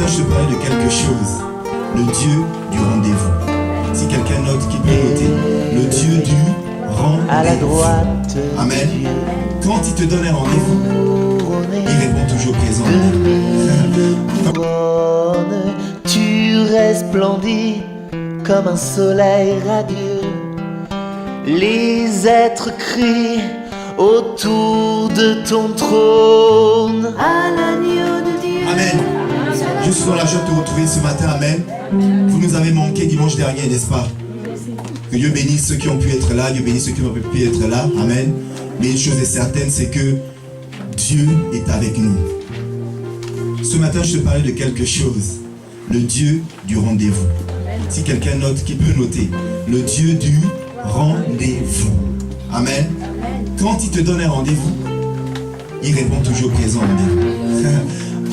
matin, je te parlais de quelque chose. Le Dieu du rendez-vous. Si quelqu'un note, qu'il peut noter. Le Dieu du rendez-vous. À la droite. Amen. Quand il te donne un rendez-vous, il répond toujours présent. Tu resplendis comme un soleil radieux. Les êtres crient autour de ton trône. À l'agneau de Dieu. Amen. Je suis dans la joie de te retrouver ce matin. Amen. Vous nous avez manqué dimanche dernier, n'est-ce pas? Que Dieu bénisse ceux qui ont pu être là. Dieu bénisse ceux qui ont pu être là. Amen. Mais une chose est certaine, c'est que Dieu est avec nous. Ce matin, je te parlais de quelque chose. Le Dieu du rendez-vous. Si quelqu'un note, qui peut noter. Le Dieu du rendez-vous. Amen. Quand il te donne un rendez-vous, il répond toujours présent.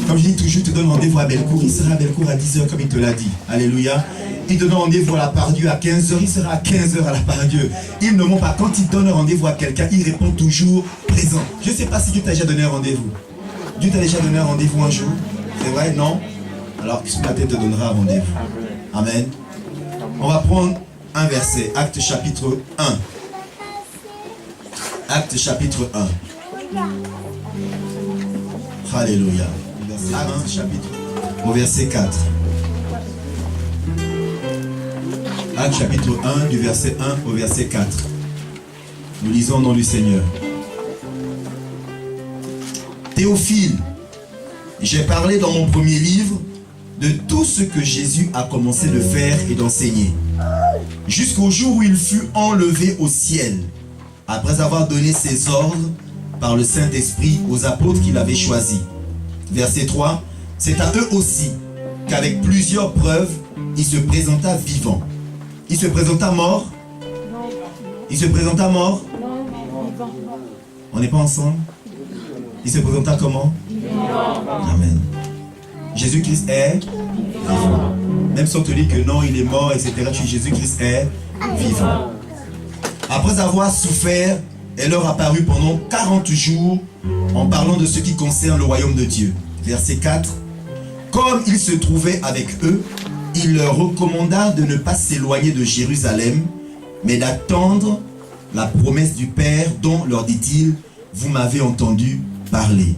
Comme je dis toujours, il te donne rendez-vous à Bellecour. Il sera à Bellecour à 10h comme il te l'a dit. Alléluia. Il te donne rendez-vous à la Pardieu à 15h. Il sera à 15h à la Pardieu. Il ne ment pas. Quand il donne un rendez-vous à quelqu'un, il répond toujours présent. Je ne sais pas si Dieu t'a déjà donné un rendez-vous. Dieu t'a déjà donné un rendez-vous un jour. C'est vrai, non? Alors ce matin te donnera un rendez-vous. Amen. On va prendre un verset. Acte chapitre 1. Acte chapitre 1. Alléluia. Acte chapitre 1 au verset 4. Acte chapitre 1 du verset 1 au verset 4. Nous lisons au nom du Seigneur. Théophile, j'ai parlé dans mon premier livre de tout ce que Jésus a commencé de faire et d'enseigner, jusqu'au jour où il fut enlevé au ciel, après avoir donné ses ordres par le Saint-Esprit aux apôtres qu'il avait choisis. Verset 3, c'est à eux aussi qu'avec plusieurs preuves, il se présenta vivant. Il se présenta mort? Il se présenta mort? On n'est pas ensemble? Il se présenta comment? Amen. Jésus-Christ est vivant. Même si on te dit que non, il est mort, etc. Jésus-Christ est vivant. Après avoir souffert, elle leur apparut pendant 40 jours en parlant de ce qui concerne le royaume de Dieu. Verset 4. Comme il se trouvait avec eux, il leur recommanda de ne pas s'éloigner de Jérusalem, mais d'attendre la promesse du Père dont, leur dit-il, vous m'avez entendu parler.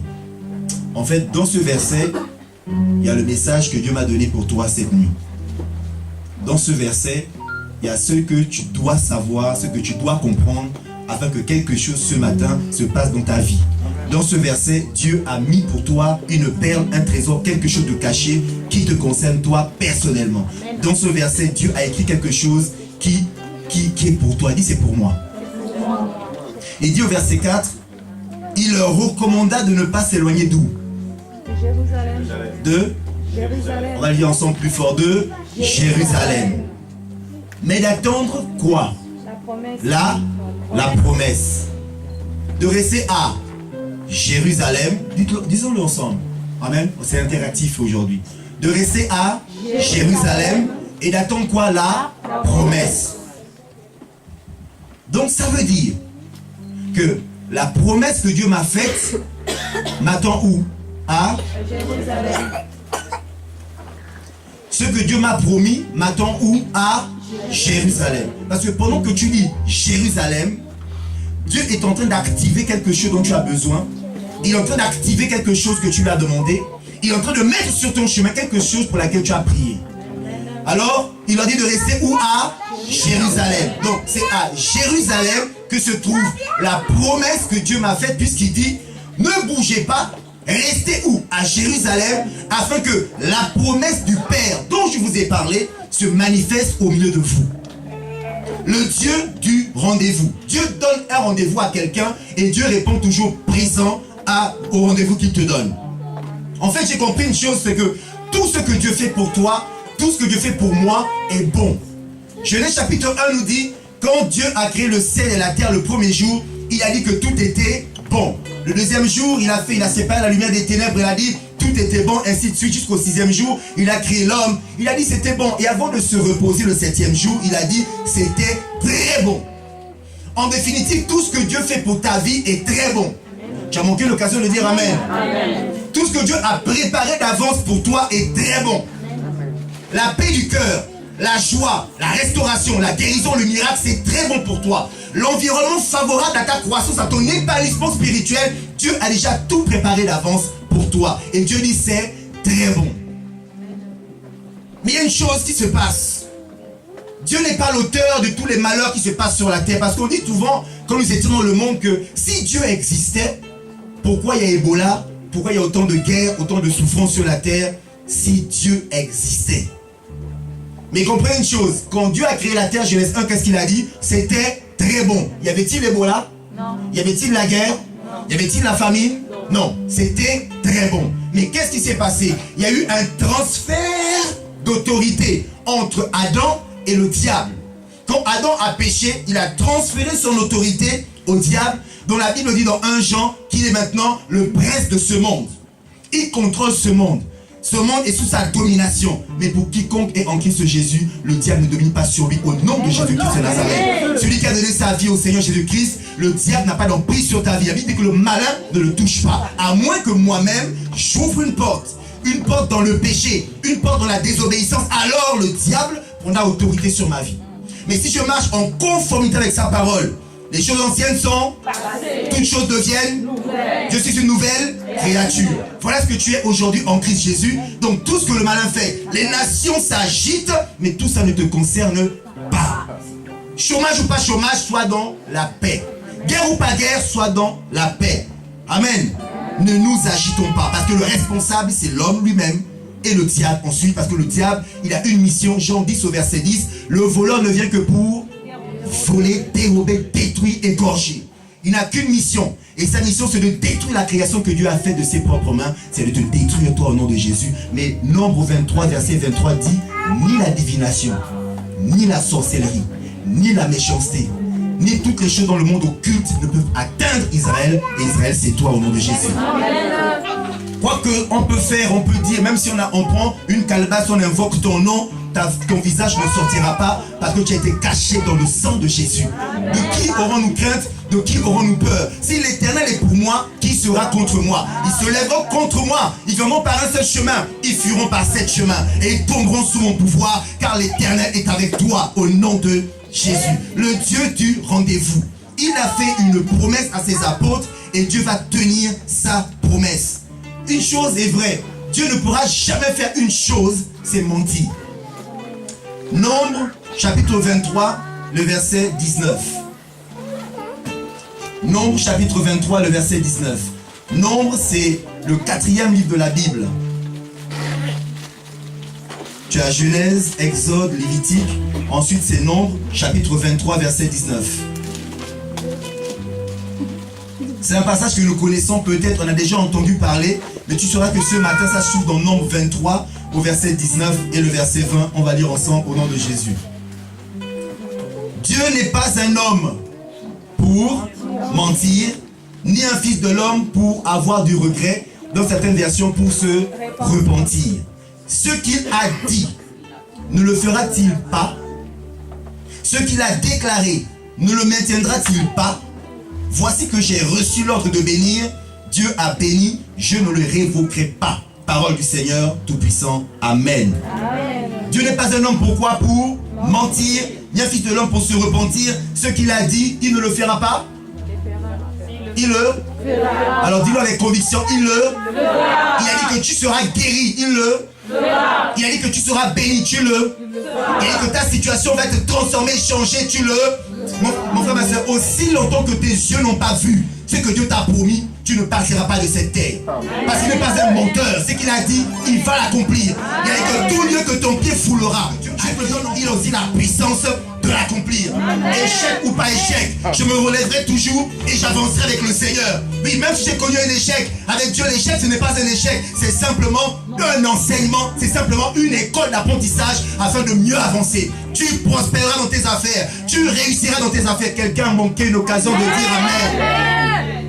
En fait, dans ce verset, il y a le message que Dieu m'a donné pour toi cette nuit. Dans ce verset, il y a ce que tu dois savoir, ce que tu dois comprendre, afin que quelque chose ce matin se passe dans ta vie. Dans ce verset, Dieu a mis pour toi une perle, un trésor, quelque chose de caché qui te concerne toi personnellement. Dans ce verset, Dieu a écrit quelque chose qui est pour toi. Il dit c'est pour moi. Il dit au verset 4, il leur recommanda de ne pas s'éloigner d'où? De Jérusalem. On va le dire ensemble plus fort, de Jérusalem. Mais d'attendre quoi? La promesse. De rester à Jérusalem. Disons-le ensemble. Amen. C'est interactif aujourd'hui. De rester à Jérusalem et d'attendre quoi? La promesse. Donc ça veut dire que la promesse que Dieu m'a faite m'attend où? À Jérusalem. Ce que Dieu m'a promis m'attend où? À Jérusalem. Parce que pendant que tu lis Jérusalem, Dieu est en train d'activer quelque chose dont tu as besoin. Il est en train d'activer quelque chose que tu lui as demandé. Il est en train de mettre sur ton chemin quelque chose pour laquelle tu as prié. Alors, il a dit de rester où? À Jérusalem. Donc, c'est à Jérusalem que se trouve la promesse que Dieu m'a faite, puisqu'il dit, ne bougez pas, restez où? À Jérusalem, afin que la promesse du Père dont je vous ai parlé se manifeste au milieu de vous. Le Dieu du rendez-vous. Dieu donne un rendez-vous à quelqu'un et Dieu répond toujours présent au rendez-vous qu'il te donne. En fait, j'ai compris une chose, c'est que tout ce que Dieu fait pour toi, tout ce que Dieu fait pour moi est bon. Genèse chapitre 1 nous dit, quand Dieu a créé le ciel et la terre le premier jour, il a dit que tout était bon. Le deuxième jour, il a séparé la lumière des ténèbres, il a dit tout était bon, ainsi de suite, jusqu'au sixième jour, il a créé l'homme, il a dit c'était bon. Et avant de se reposer le septième jour, il a dit c'était très bon. En définitive, tout ce que Dieu fait pour ta vie est très bon. Tu as manqué l'occasion de dire Amen. Amen. Tout ce que Dieu a préparé d'avance pour toi est très bon. La paix du cœur, la joie, la restauration, la guérison, le miracle, c'est très bon pour toi. L'environnement favorable à ta croissance, à ton épanouissement spirituel, Dieu a déjà tout préparé d'avance pour toi. Et Dieu dit c'est très bon. Mais il y a une chose qui se passe. Dieu n'est pas l'auteur de tous les malheurs qui se passent sur la terre. Parce qu'on dit souvent, quand nous étions dans le monde, que si Dieu existait, pourquoi il y a Ebola? Pourquoi il y a autant de guerres, autant de souffrances sur la terre? Si Dieu existait. Mais comprenez une chose, quand Dieu a créé la terre, Genèse 1, qu'est-ce qu'il a dit? C'était très bon. Y avait-il Ebola? Non. Y avait-il la guerre? Non. Y avait-il la famine? Non. C'était très bon. Mais qu'est-ce qui s'est passé? Il y a eu un transfert d'autorité entre Adam et le diable. Quand Adam a péché, il a transféré son autorité au diable, dont la Bible dit dans 1 Jean qu'il est maintenant le prince de ce monde. Il contrôle ce monde. Ce monde est sous sa domination. Mais pour quiconque est en Christ Jésus, le diable ne domine pas sur lui. Au nom de Jésus-Christ de Nazareth. Celui qui a donné sa vie au Seigneur Jésus-Christ, le diable n'a pas d'emprise sur ta vie. La Bible dit que le malin ne le touche pas. À moins que moi-même, j'ouvre une porte. Une porte dans le péché. Une porte dans la désobéissance. Alors le diable prendra autorité sur ma vie. Mais si je marche en conformité avec sa parole, les choses anciennes sont passées. Toutes choses deviennent nouvelles. Je suis une nouvelle créature. Voilà ce que tu es aujourd'hui en Christ Jésus. Donc tout ce que le malin fait, les nations s'agitent, mais tout ça ne te concerne pas. Chômage ou pas chômage, sois dans la paix. Guerre ou pas guerre, sois dans la paix. Amen. Ne nous agitons pas, parce que le responsable, c'est l'homme lui-même. Et le diable ensuite, parce que le diable, il a une mission. Jean 10 au verset 10. Le voleur ne vient que pour voler, dérober, détruire, égorger. Il n'a qu'une mission. Et sa mission, c'est de détruire la création que Dieu a faite de ses propres mains. C'est de te détruire toi au nom de Jésus. Mais Nombre 23, verset 23 dit, ni la divination, ni la sorcellerie, ni la méchanceté, ni toutes les choses dans le monde occulte ne peuvent atteindre Israël. Et Israël, c'est toi au nom de Jésus. Quoi qu'on peut faire, on peut dire, même si on prend une calebasse, on invoque ton nom, ton visage ne sortira pas parce que tu as été caché dans le sang de Jésus. De qui aurons-nous crainte? De qui aurons-nous peur? Si l'Éternel est pour moi, qui sera contre moi? Ils se lèveront contre moi. Ils viendront par un seul chemin. Ils fuiront par 7 chemins. Et ils tomberont sous mon pouvoir, car l'Éternel est avec toi au nom de Jésus. Le Dieu du rendez-vous. Il a fait une promesse à ses apôtres et Dieu va tenir sa promesse. Une chose est vraie. Dieu ne pourra jamais faire une chose, c'est mentir. Nombre, chapitre 23, le verset 19. Nombre, chapitre 23, le verset 19. Nombre, c'est le 4e livre de la Bible. Tu as Genèse, Exode, Lévitique. Ensuite, c'est Nombre, chapitre 23, verset 19. C'est un passage que nous connaissons peut-être, on a déjà entendu parler, mais tu sauras que ce matin, ça se trouve dans Nombre 23, au verset 19 et le verset 20. On va lire ensemble au nom de Jésus. Dieu n'est pas un homme pour mentir, ni un fils de l'homme pour avoir du regret, dans certaines versions pour se repentir. Ce qu'il a dit, ne le fera-t-il pas? Ce qu'il a déclaré, ne le maintiendra-t-il pas? Voici que j'ai reçu l'ordre de bénir. Dieu a béni, je ne le révoquerai pas. Parole du Seigneur Tout-Puissant. Amen. Amen. Dieu n'est pas un homme pourquoi? Pour mentir, ni un fils de l'homme pour se repentir. Ce qu'il a dit, il ne le fera pas. Il le fera. Alors dis-le avec conviction, il le fera. Il a dit que tu seras guéri, il le fera. Il a dit que tu seras béni, tu le fera. Il a dit que ta situation va être transformée, changée, tu le. Mon frère, ma soeur, aussi longtemps que tes yeux n'ont pas vu ce que Dieu t'a promis, tu ne partiras pas de cette terre. Parce qu'il n'est pas un menteur. Ce qu'il a dit, il va l'accomplir. Il a dit que tout lieu que ton pied foulera, il a aussi la puissance de l'accomplir. Échec ou pas échec, je me relèverai toujours et j'avancerai avec le Seigneur. Oui, même si j'ai connu un échec, avec Dieu l'échec ce n'est pas un échec, c'est simplement un enseignement, c'est simplement une école d'apprentissage afin de mieux avancer. Tu prospéreras dans tes affaires, tu réussiras dans tes affaires. Quelqu'un a manqué une occasion de dire Amen.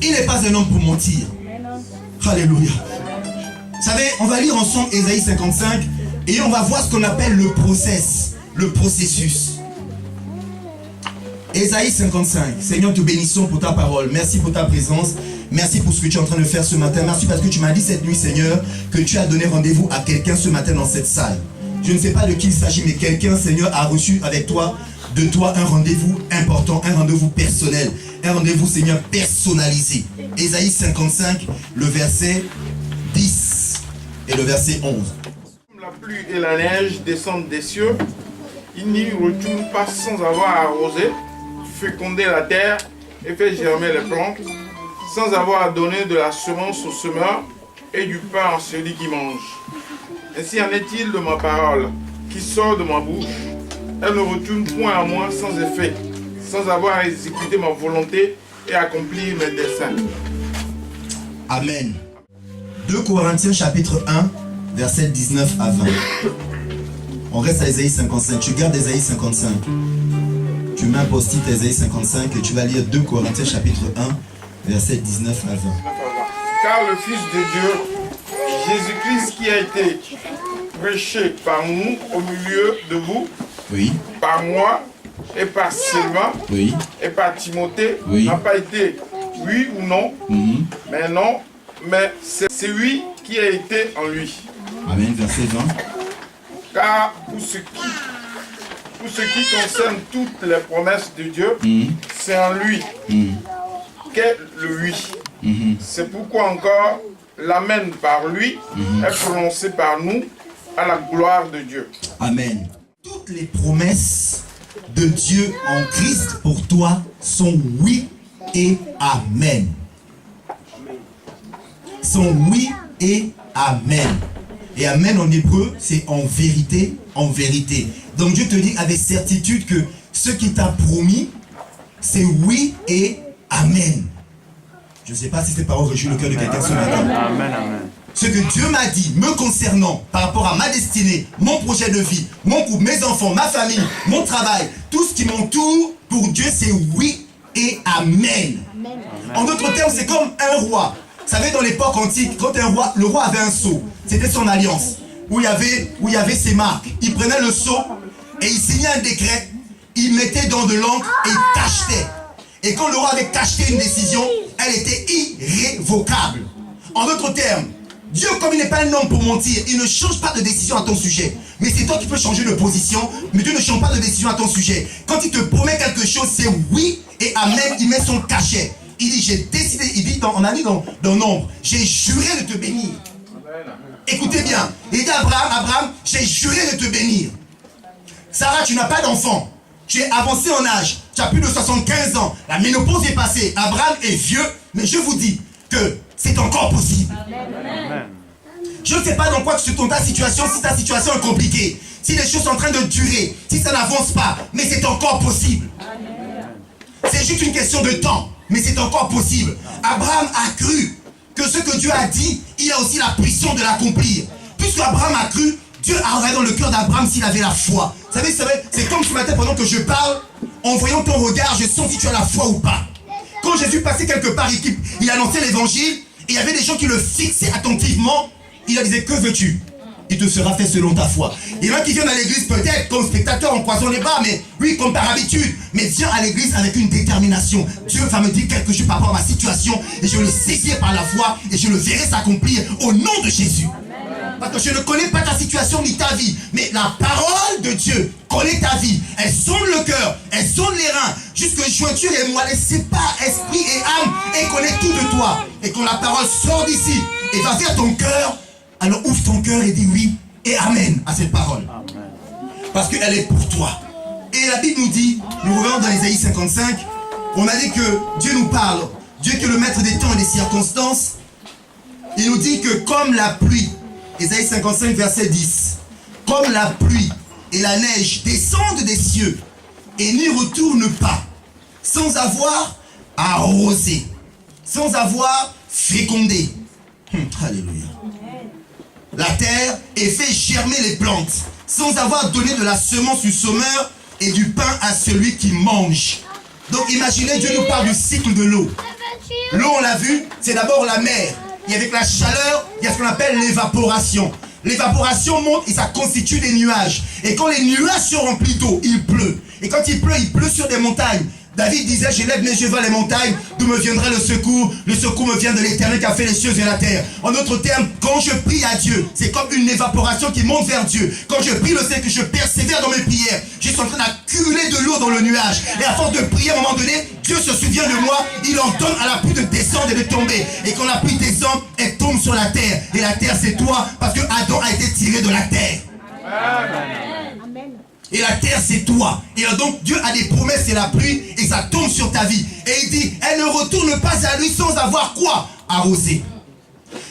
Il n'est pas un homme pour mentir. Alléluia. Vous savez, on va lire ensemble Ésaïe 55 et on va voir ce qu'on appelle le processus. Ésaïe 55. Seigneur, te bénissons pour ta parole. Merci pour ta présence. Merci pour ce que tu es en train de faire ce matin. Merci parce que tu m'as dit cette nuit, Seigneur, que tu as donné rendez-vous à quelqu'un ce matin dans cette salle. Je ne sais pas de qui il s'agit, mais quelqu'un, Seigneur, a reçu avec toi, de toi, un rendez-vous important, un rendez-vous personnel, un rendez-vous, Seigneur, personnalisé. Ésaïe 55, le verset 10 et le verset 11. La pluie et la neige descendent des cieux, ils n'y retournent pas sans avoir arrosé, fécondé la terre et fait germer les plantes, sans avoir donné de la semence au semeur et du pain à celui qui mange. Ainsi en est-il de ma parole qui sort de ma bouche. Elle ne retourne point à moi sans effet, sans avoir exécuté ma volonté et accompli mes desseins. Amen. 2 Corinthiens chapitre 1, verset 19 à 20. On reste à Ésaïe 55. Tu gardes Ésaïe 55. Tu mets un post-it Ésaïe 55 et tu vas lire 2 Corinthiens chapitre 1, verset 19 à 20. Car le Fils de Dieu, Jésus-Christ qui a été prêché par nous au milieu de vous, Oui, par moi et par Sylvain oui, et par Timothée, Oui. n'a pas été oui ou non, mais non, mais c'est oui qui a été en lui. Amen, verset 20. Car pour ce qui concerne toutes les promesses de Dieu, c'est en lui qu'est le oui. C'est pourquoi encore l'amen par lui est prononcé par nous à la gloire de Dieu. Amen. Toutes les promesses de Dieu en Christ pour toi sont oui et amen. Sont oui et amen. Et amen en hébreu, c'est en vérité, en vérité. Donc Dieu te dit avec certitude que ce qu'il t'a promis, c'est oui et amen. Je ne sais pas si ces paroles réjouissent le cœur de quelqu'un ce matin. Amen, amen. Ce que Dieu m'a dit me concernant par rapport à ma destinée, mon projet de vie, mon couple, mes enfants, ma famille, mon travail, tout ce qui m'entoure, pour Dieu c'est oui et amen. En d'autres termes, c'est comme un roi. Vous savez, dans l'époque antique, quand un roi, le roi avait un sceau, c'était son alliance, où il y avait ses marques. Il prenait le sceau et il signait un décret, il mettait dans de l'encre et il cachetait. Et quand le roi avait cacheté une décision, elle était irrévocable. En d'autres termes, Dieu, comme il n'est pas un homme pour mentir, il ne change pas de décision à ton sujet. Mais c'est toi qui peux changer de position, mais Dieu ne change pas de décision à ton sujet. Quand il te promet quelque chose, c'est oui et amen, il met son cachet. Il dit, j'ai décidé, il dit, on a dit dans Nombre, j'ai juré de te bénir. Écoutez bien, il dit à Abraham, j'ai juré de te bénir. Sarah, tu n'as pas d'enfant. Tu es avancé en âge, tu as plus de 75 ans, la ménopause est passée, Abraham est vieux, mais je vous dis que c'est encore possible. Amen. Je ne sais pas dans quoi tu te trouves ta situation, si ta situation est compliquée, si les choses sont en train de durer, si ça n'avance pas, mais c'est encore possible. C'est juste une question de temps, mais c'est encore possible. Abraham a cru que ce que Dieu a dit, il a aussi la puissance de l'accomplir. Puisque Abraham a cru, Dieu a regardé dans le cœur d'Abraham s'il avait la foi. Vous savez, c'est comme ce matin pendant que je parle, en voyant ton regard, je sens si tu as la foi ou pas. Quand Jésus passait quelque part, il annonçait l'évangile, et il y avait des gens qui le fixaient attentivement. Il leur disait, que veux-tu? Il te sera fait selon ta foi. Il y en a qui viennent à l'église peut-être comme spectateur en croisant les bras, mais oui, comme par habitude. Mais viens à l'église avec une détermination. Dieu va me dire quelque chose par rapport à ma situation, et je le saisirai par la foi, et je le verrai s'accomplir au nom de Jésus. Parce que je ne connais pas ta situation ni ta vie, mais la parole de Dieu connaît ta vie. Elle sonde le cœur, elle sonde les reins, jusque jointure et moelle, elle sépare esprit et âme, et connaît tout de toi. Et quand la parole sort d'ici et va vers ton cœur, alors ouvre ton cœur et dis oui et amen à cette parole. Amen. Parce qu'elle est pour toi. Et la Bible nous dit, nous revenons dans Ésaïe 55, on a dit que Dieu nous parle, Dieu qui est le maître des temps et des circonstances. Il nous dit que comme la pluie, Ésaïe 55 verset 10, comme la pluie et la neige descendent des cieux et n'y retournent pas, sans avoir arrosé, sans avoir fécondé. Alléluia. La terre et fait germer les plantes, sans avoir donné de la semence du semeur et du pain à celui qui mange. Donc imaginez, Dieu nous parle du cycle de l'eau. L'eau, on l'a vu, c'est d'abord la mer. Et avec la chaleur, il y a ce qu'on appelle l'évaporation. L'évaporation monte et ça constitue des nuages. Et quand les nuages sont remplis d'eau, il pleut. Et quand il pleut sur des montagnes. David disait, je lève mes yeux vers les montagnes, d'où me viendra le secours me vient de l'Éternel qui a fait les cieux et la terre. En d'autres termes, quand je prie à Dieu, c'est comme une évaporation qui monte vers Dieu. Quand je prie, je sais que je persévère dans mes prières. Je suis en train d'accumuler de l'eau dans le nuage. Et à force de prier, à un moment donné, Dieu se souvient de moi, il ordonne à la pluie de descendre et de tomber. Et quand la pluie descend, elle tombe sur la terre. Et la terre, c'est toi, parce que Adam a été tiré de la terre. Amen. Et la terre, c'est toi. Et donc, Dieu a des promesses et la pluie, et ça tombe sur ta vie. Et il dit, elle ne retourne pas à lui sans avoir quoi? Arrosé.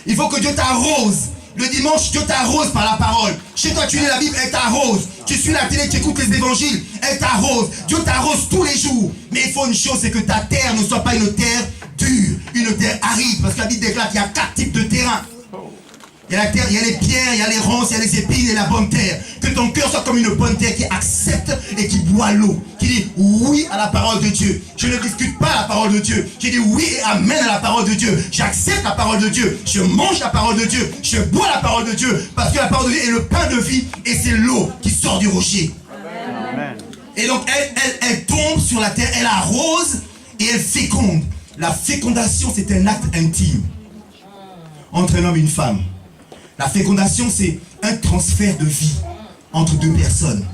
Il faut que Dieu t'arrose. Le dimanche, Dieu t'arrose par la parole. Chez toi, tu lis la Bible, elle t'arrose. Tu suis la télé, tu écoutes les évangiles, elle t'arrose. Dieu t'arrose tous les jours. Mais il faut une chose, c'est que ta terre ne soit pas une terre dure, une terre aride. Parce que la Bible déclare qu'il y a 4 types de terrain. Il y a la terre, il y a les pierres, il y a les ronces, il y a les épines et la bonne terre. Que ton cœur soit comme une bonne terre qui accepte et qui boit l'eau. Qui dit oui à la parole de Dieu. Je ne discute pas la parole de Dieu. Je dis oui et amen à la parole de Dieu. J'accepte la parole de Dieu. Je mange la parole de Dieu. Je bois la parole de Dieu. Parce que la parole de Dieu est le pain de vie et c'est l'eau qui sort du rocher. Amen. Et donc elle tombe sur la terre, elle arrose et elle féconde. La fécondation, c'est un acte intime entre un homme et une femme. La fécondation, c'est un transfert de vie entre deux personnes.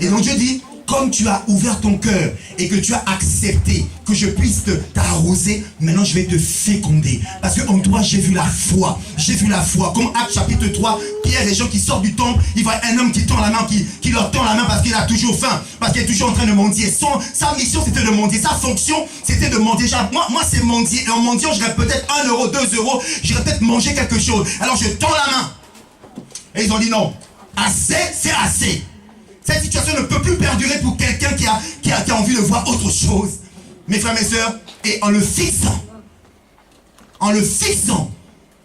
Et donc Dieu dit, comme tu as ouvert ton cœur et que tu as accepté que je puisse t'arroser, maintenant je vais te féconder. Parce qu'en toi, j'ai vu la foi. J'ai vu la foi. Comme Actes chapitre 3, Pierre, les gens qui sortent du temple, ils voient un homme qui tend la main, qui leur tend la main parce qu'il a toujours faim, parce qu'il est toujours en train de mendier. Sa mission, c'était de mendier. Sa fonction, c'était de mendier. Moi c'est mendier. Et en mendiant, j'aurais peut-être 1 euro, 2 euros, j'irais peut-être manger quelque chose. Alors je tends la main. Et ils ont dit non. Assez, c'est assez. Cette situation ne peut plus perdurer pour quelqu'un qui a envie de voir autre chose. Mes frères, mes sœurs, et en le fixant,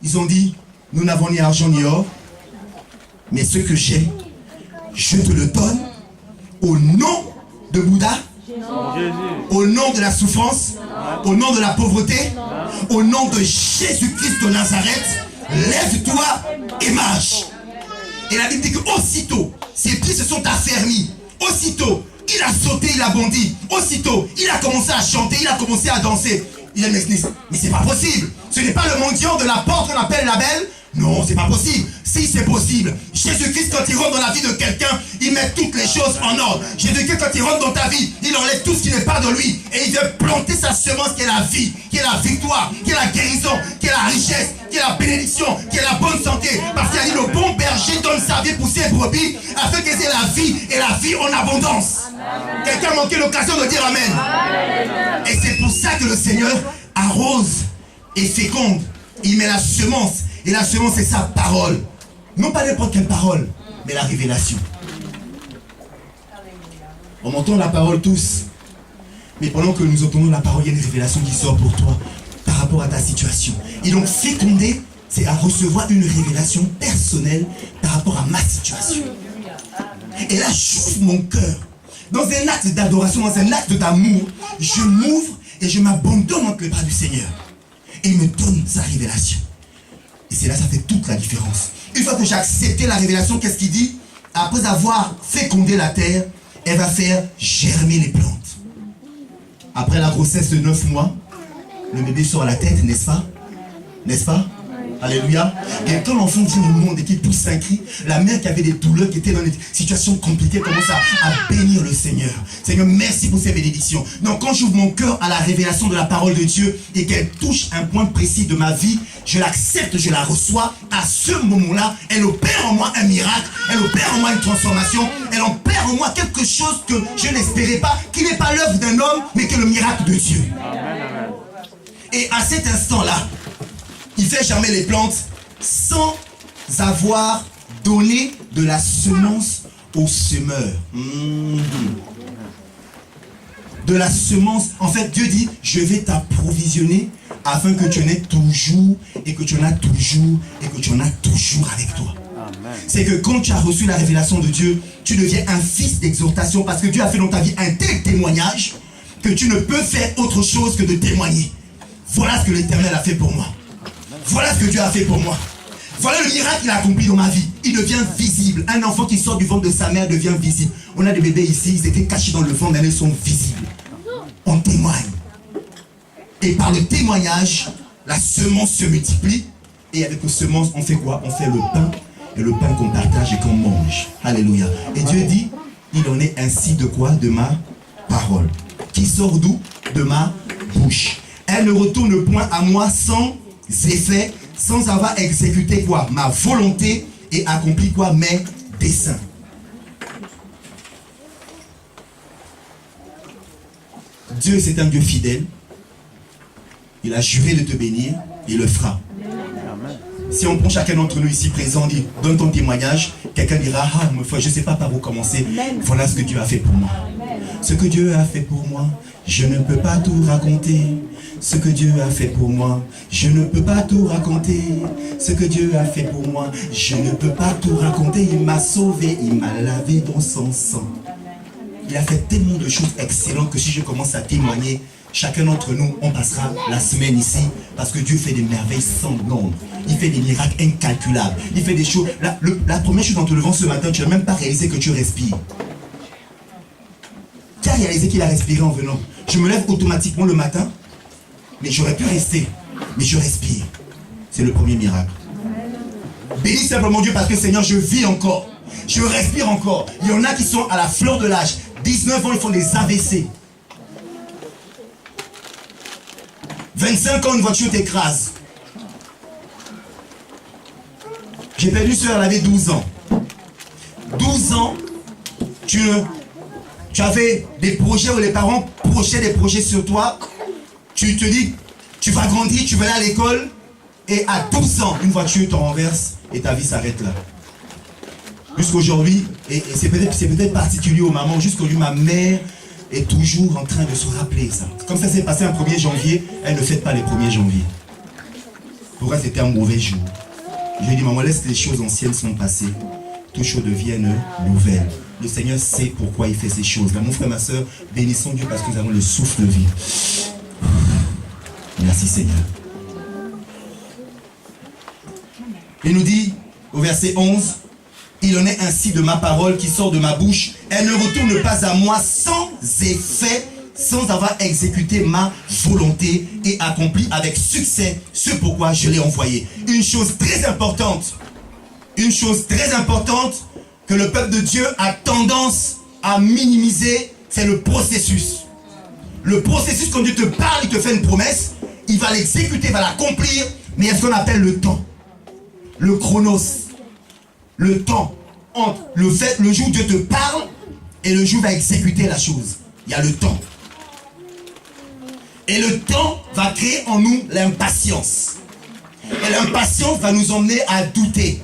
ils ont dit, nous n'avons ni argent ni or, mais ce que j'ai, je te le donne au nom de Bouddha, au nom de la souffrance, au nom de la pauvreté, au nom de Jésus-Christ de Nazareth, lève-toi et marche. Et la Bible dit qu'aussitôt, ses pieds se sont affermis. Aussitôt, il a sauté, il a bondi. Aussitôt, il a commencé à chanter, il a commencé à danser. Il a dit, mais c'est pas possible. Ce n'est pas le mendiant de la porte qu'on appelle la belle. Non, c'est pas possible. Si, c'est possible. Jésus-Christ, quand il rentre dans la vie de quelqu'un, il met toutes les choses en ordre. Jésus-Christ, quand il rentre dans ta vie, il enlève tout ce qui n'est pas de lui. Et il vient planter sa semence qui est la vie, qui est la victoire, qui est la guérison, qui est la richesse, qui est la bénédiction, qui est la bonne santé. Parce qu'il a dit, le bon berger donne sa vie pour ses brebis, afin qu'elle ait la vie et la vie en abondance. Quelqu'un a manqué l'occasion de dire amen. Amen. Et c'est pour ça que le Seigneur arrose et féconde. Il met la semence. Et la semence, c'est sa parole. Non pas n'importe quelle parole, mais la révélation. On entend la parole tous. Mais pendant que nous entendons la parole, il y a une révélation qui sort pour toi par rapport à ta situation. Et donc, féconder, c'est à recevoir une révélation personnelle par rapport à ma situation. Et là, j'ouvre mon cœur. Dans un acte d'adoration, dans un acte d'amour, je m'ouvre et je m'abandonne entre les bras du Seigneur. Et il me donne sa révélation. Et c'est là, ça fait toute la différence. Une fois que j'ai accepté la révélation, qu'est-ce qu'il dit? Après avoir fécondé la terre, elle va faire germer les plantes. Après la grossesse de 9 mois, le bébé sort la tête, n'est-ce pas? N'est-ce pas? Alléluia. Et quand l'enfant vient au monde et qu'il pousse un cri, la mère qui avait des douleurs, qui était dans des situations compliquées, commence à bénir le Seigneur. Seigneur, merci pour ces bénédictions. Donc quand j'ouvre mon cœur à la révélation de la parole de Dieu et qu'elle touche un point précis de ma vie, je l'accepte, je la reçois. À ce moment-là, elle opère en moi un miracle, elle opère en moi une transformation, elle opère en moi quelque chose que je n'espérais pas, qui n'est pas l'œuvre d'un homme, mais qui est le miracle de Dieu. Amen. Et à cet instant-là, il fait germer les plantes sans avoir donné de la semence au semeur. De la semence. En fait, Dieu dit, je vais t'approvisionner afin que tu en aies toujours et que tu en as toujours et que tu en as toujours avec toi. C'est que quand tu as reçu la révélation de Dieu, tu deviens un fils d'exhortation parce que Dieu a fait dans ta vie un tel témoignage que tu ne peux faire autre chose que de témoigner. Voilà ce que l'Éternel a fait pour moi. Voilà ce que Dieu a fait pour moi. Voilà le miracle qu'il a accompli dans ma vie. Il devient visible. Un enfant qui sort du ventre de sa mère devient visible. On a des bébés ici, ils étaient cachés dans le ventre, mais ils sont visibles. on témoigne. Et par le témoignage, la semence se multiplie. Et avec la semence, on fait quoi? On fait le pain. Et le pain qu'on partage et qu'on mange. Alléluia. Et Dieu dit, il en est ainsi de quoi? De ma parole. Qui sort d'où? De ma bouche. Elle ne retourne point à moi sans effet, sans avoir exécuté quoi? Ma volonté et accompli quoi? Mes desseins. Dieu, c'est un Dieu fidèle. Il a juré de te bénir, il le fera. Si on prend chacun d'entre nous ici présent, dit, donne ton témoignage, quelqu'un dira, ah, je ne sais pas par où commencer. Voilà ce que Dieu a fait pour moi. Ce que Dieu a fait pour moi, je ne peux pas tout raconter. Ce que Dieu a fait pour moi, je ne peux pas tout raconter. Ce que Dieu a fait pour moi, je ne peux pas tout raconter. Il m'a sauvé, il m'a lavé dans son sang. Il a fait tellement de choses excellentes que si je commence à témoigner, chacun d'entre nous, on passera la semaine ici parce que Dieu fait des merveilles sans nombre. Il fait des miracles incalculables. Il fait des choses. La première chose en te levant ce matin, tu n'as même pas réalisé que tu respires. Qui a réalisé qu'il a respiré en venant? Je me lève automatiquement le matin, mais j'aurais pu rester. Mais je respire. C'est le premier miracle. Bénis simplement Dieu parce que Seigneur, je vis encore. Je respire encore. Il y en a qui sont à la fleur de l'âge. 19 ans, ils font des AVC. 25 ans, une voiture t'écrase. J'ai perdu une soeur, elle avait 12 ans. 12 ans, tu avais des projets où les parents projetaient des projets sur toi. Tu te dis, tu vas grandir, tu vas aller à l'école. Et à 12 ans, une voiture te renverse et ta vie s'arrête là. Jusqu'aujourd'hui, et c'est peut-être particulier aux mamans, jusqu'aujourd'hui, ma mère est toujours en train de se rappeler ça. Comme ça s'est passé un 1er janvier, elle ne fête pas les 1er janvier. Pour elle, c'était un mauvais jour. Je lui ai dit, maman, laisse les choses anciennes sont passées. Toutes choses deviennent nouvelles. Le Seigneur sait pourquoi il fait ces choses-là. Mon frère, ma soeur, bénissons Dieu parce que nous avons le souffle de vie. Merci Seigneur. Il nous dit, au verset 11, il en est ainsi de ma parole qui sort de ma bouche. Elle ne retourne pas à moi sans effet, sans avoir exécuté ma volonté et accompli avec succès ce pourquoi je l'ai envoyé. Une chose très importante que le peuple de Dieu a tendance à minimiser, c'est le processus. Le processus, quand Dieu te parle, il te fait une promesse, il va l'exécuter, il va l'accomplir, mais il y a ce qu'on appelle le temps. Le chronos. Le temps entre le jour où Dieu te parle et le jour où il va exécuter la chose. Il y a le temps. Et le temps va créer en nous l'impatience. Et l'impatience va nous emmener à douter.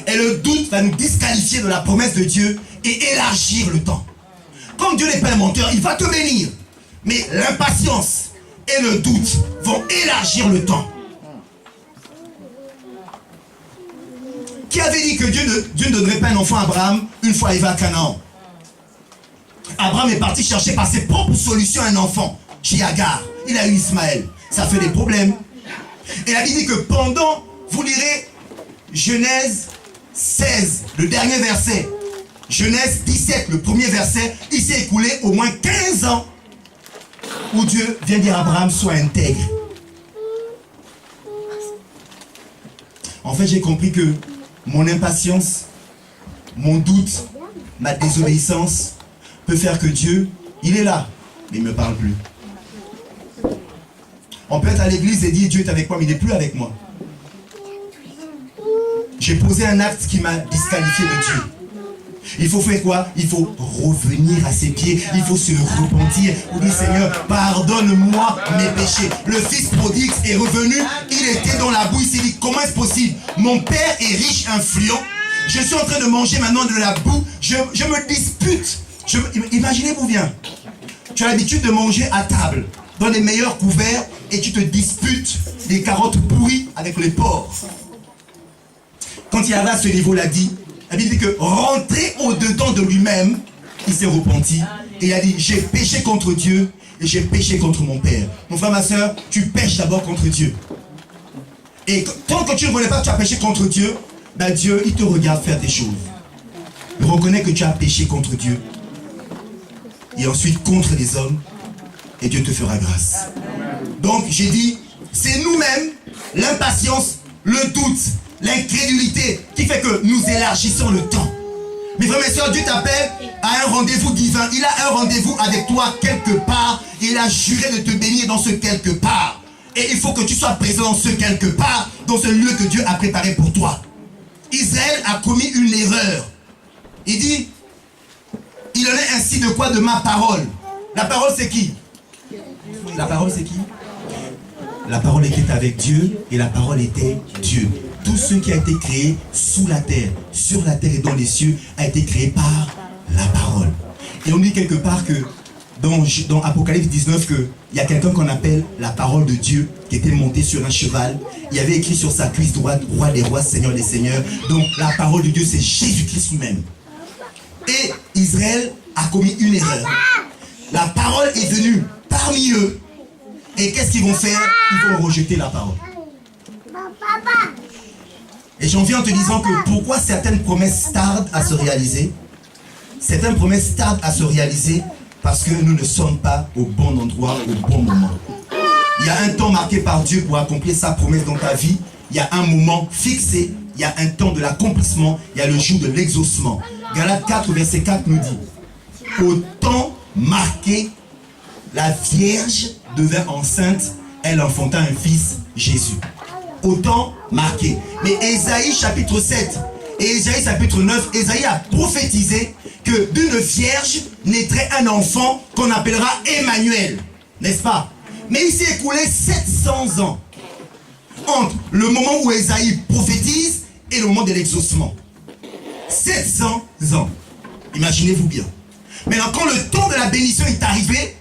Et le doute va nous disqualifier de la promesse de Dieu et élargir le temps. Comme Dieu n'est pas un menteur, il va te bénir. Mais l'impatience et le doute vont élargir le temps. Qui avait dit que Dieu ne donnerait pas un enfant à Abraham une fois arrivé à Canaan? Abraham est parti chercher par ses propres solutions un enfant chez Agar. Il a eu Ismaël. Ça fait des problèmes. Et la Bible dit que pendant, vous lirez Genèse 16, le dernier verset. Genèse 17, le premier verset. Il s'est écoulé au moins 15 ans où Dieu vient dire à Abraham, sois intègre. En fait, j'ai compris que mon impatience, mon doute, ma désobéissance peut faire que Dieu, il est là, mais il ne me parle plus. On peut être à l'église et dire Dieu est avec moi, mais il n'est plus avec moi. J'ai posé un acte qui m'a disqualifié de Dieu. Il faut faire quoi? Il faut revenir à ses pieds. Il faut se repentir. Pour dire Seigneur, pardonne-moi mes péchés. Le fils prodigue est revenu. Il était dans la boue. Il s'est dit, comment est-ce possible? Mon père est riche, influent. Je suis en train de manger maintenant de la boue. Je me dispute. Imaginez-vous bien. Tu as l'habitude de manger à table, dans les meilleurs couverts, et tu te disputes des carottes pourries avec les porcs. Quand il avait à ce niveau-là dit, la Bible dit que rentré au-dedans de lui-même, il s'est repenti. Et il a dit, j'ai péché contre Dieu et j'ai péché contre mon père. Mon frère, ma soeur, tu pêches d'abord contre Dieu. Et tant que tu ne reconnais pas que tu as péché contre Dieu, ben Dieu, il te regarde faire des choses. Il reconnaît que tu as péché contre Dieu. Et ensuite contre les hommes. et Dieu te fera grâce. Donc j'ai dit, c'est nous-mêmes, l'impatience, le doute, l'incrédulité qui fait que nous élargissons le temps. Mes frères et sœurs, Dieu t'appelle à un rendez-vous divin. Il a un rendez-vous avec toi quelque part. Il a juré de te bénir dans ce quelque part. Et il faut que tu sois présent dans ce quelque part, dans ce lieu que Dieu a préparé pour toi. Israël a commis une erreur. Il dit, il en est ainsi de quoi de ma parole. La parole c'est qui? La parole c'est qui? La parole était avec Dieu et la parole était Dieu. Tout ce qui a été créé sous la terre, sur la terre et dans les cieux a été créé par la parole. Et on dit quelque part que dans Apocalypse 19 qu'il y a quelqu'un qu'on appelle la parole de Dieu qui était monté sur un cheval. Il y avait écrit sur sa cuisse droite, roi des rois, seigneur des seigneurs. Donc la parole de Dieu c'est Jésus-Christ lui-même. Et Israël a commis une erreur. La parole est venue parmi eux. Et qu'est-ce qu'ils vont faire? Ils vont rejeter la parole. Et j'en viens en te disant que pourquoi certaines promesses tardent à se réaliser. Certaines promesses tardent à se réaliser parce que nous ne sommes pas au bon endroit, au bon moment. Il y a un temps marqué par Dieu pour accomplir sa promesse dans ta vie. Il y a un moment fixé. Il y a un temps de l'accomplissement. Il y a le jour de l'exaucement. Galates 4, verset 4 nous dit: au temps marqué, la Vierge devint enceinte. Elle enfanta un fils, Jésus. Au temps marqué. Mais Ésaïe chapitre 7 et Ésaïe chapitre 9, Ésaïe a prophétisé que d'une vierge naîtrait un enfant qu'on appellera Emmanuel. N'est-ce pas? Mais il s'est écoulé 700 ans entre le moment où Ésaïe prophétise et le moment de l'exaucement. 700 ans. Imaginez-vous bien. Maintenant, quand le temps de la bénédiction est arrivé,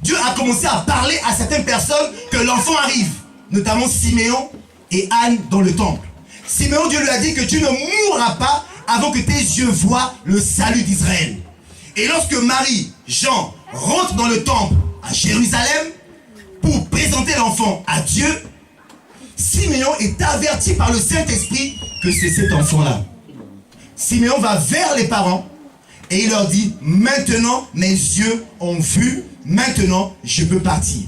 Dieu a commencé à parler à certaines personnes que l'enfant arrive, notamment Siméon et Anne dans le temple. Siméon, Dieu lui a dit que tu ne mourras pas avant que tes yeux voient le salut d'Israël. Et lorsque Marie, Jean rentrent dans le temple à Jérusalem pour présenter l'enfant à Dieu, Siméon est averti par le Saint-Esprit que c'est cet enfant-là. Siméon va vers les parents et il leur dit: maintenant mes yeux ont vu, maintenant je peux partir.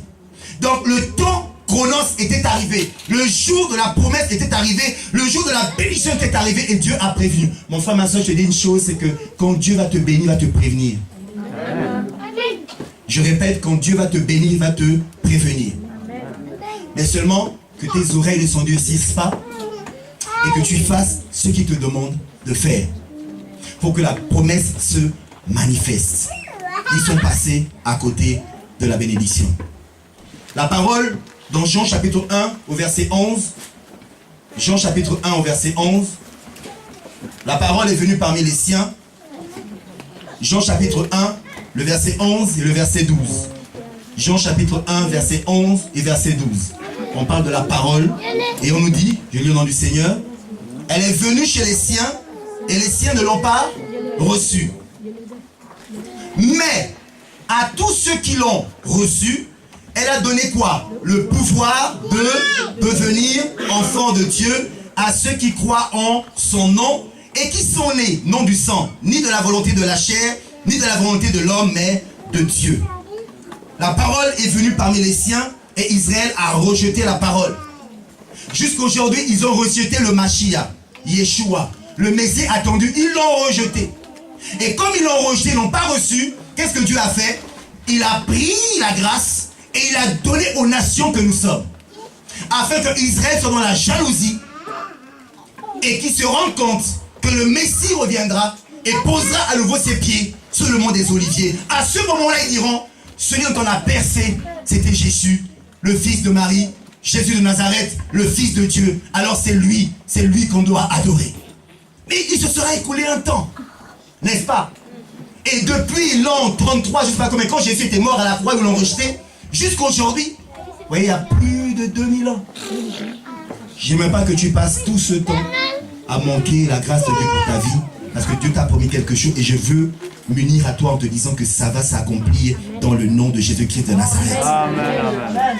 Donc le temps Chronos était arrivé, le jour de la promesse était arrivé, le jour de la bénédiction était arrivé et Dieu a prévenu. Mon frère, ma soeur, je te dis une chose, c'est que quand Dieu va te bénir, il va te prévenir. Je répète, quand Dieu va te bénir, il va te prévenir. Mais seulement que tes oreilles ne s'endurcissent pas et que tu fasses ce qu'il te demande de faire pour que la promesse se manifeste. Ils sont passés à côté de la bénédiction. La parole dans Jean chapitre 1 au verset 11, Jean chapitre 1 au verset 11, la parole est venue parmi les siens. Jean chapitre 1, le verset 11 et le verset 12. Jean chapitre 1, verset 11 et verset 12. On parle de la parole et on nous dit, je lis au nom du Seigneur, elle est venue chez les siens et les siens ne l'ont pas reçue. Mais à tous ceux qui l'ont reçue, elle a donné quoi? Le pouvoir de devenir enfants de Dieu à ceux qui croient en son nom et qui sont nés, non du sang, ni de la volonté de la chair, ni de la volonté de l'homme, mais de Dieu. La parole est venue parmi les siens et Israël a rejeté la parole. Jusqu'aujourd'hui, ils ont rejeté le Mashiach, Yeshua, le Messie attendu, ils l'ont rejeté. Et comme ils l'ont rejeté, ils n'ont pas reçu, qu'est-ce que Dieu a fait? Il a pris la grâce et il a donné aux nations que nous sommes, afin que Israël soit dans la jalousie et qu'ils se rendent compte que le Messie reviendra et posera à nouveau ses pieds sur le mont des Oliviers. À ce moment-là, ils diront: celui dont on a percé, c'était Jésus, le fils de Marie, Jésus de Nazareth, le fils de Dieu. Alors c'est lui qu'on doit adorer. Mais il se sera écoulé un temps, n'est-ce pas? Et depuis l'an 33, je ne sais pas combien, quand Jésus était mort à la croix, ils l'ont rejeté, jusqu'à aujourd'hui, vous voyez, il y a plus de 2000 ans. J'aimerais pas que tu passes tout ce temps à manquer la grâce de Dieu pour ta vie, parce que Dieu t'a promis quelque chose et je veux m'unir à toi en te disant que ça va s'accomplir dans le nom de Jésus-Christ de Nazareth. Amen.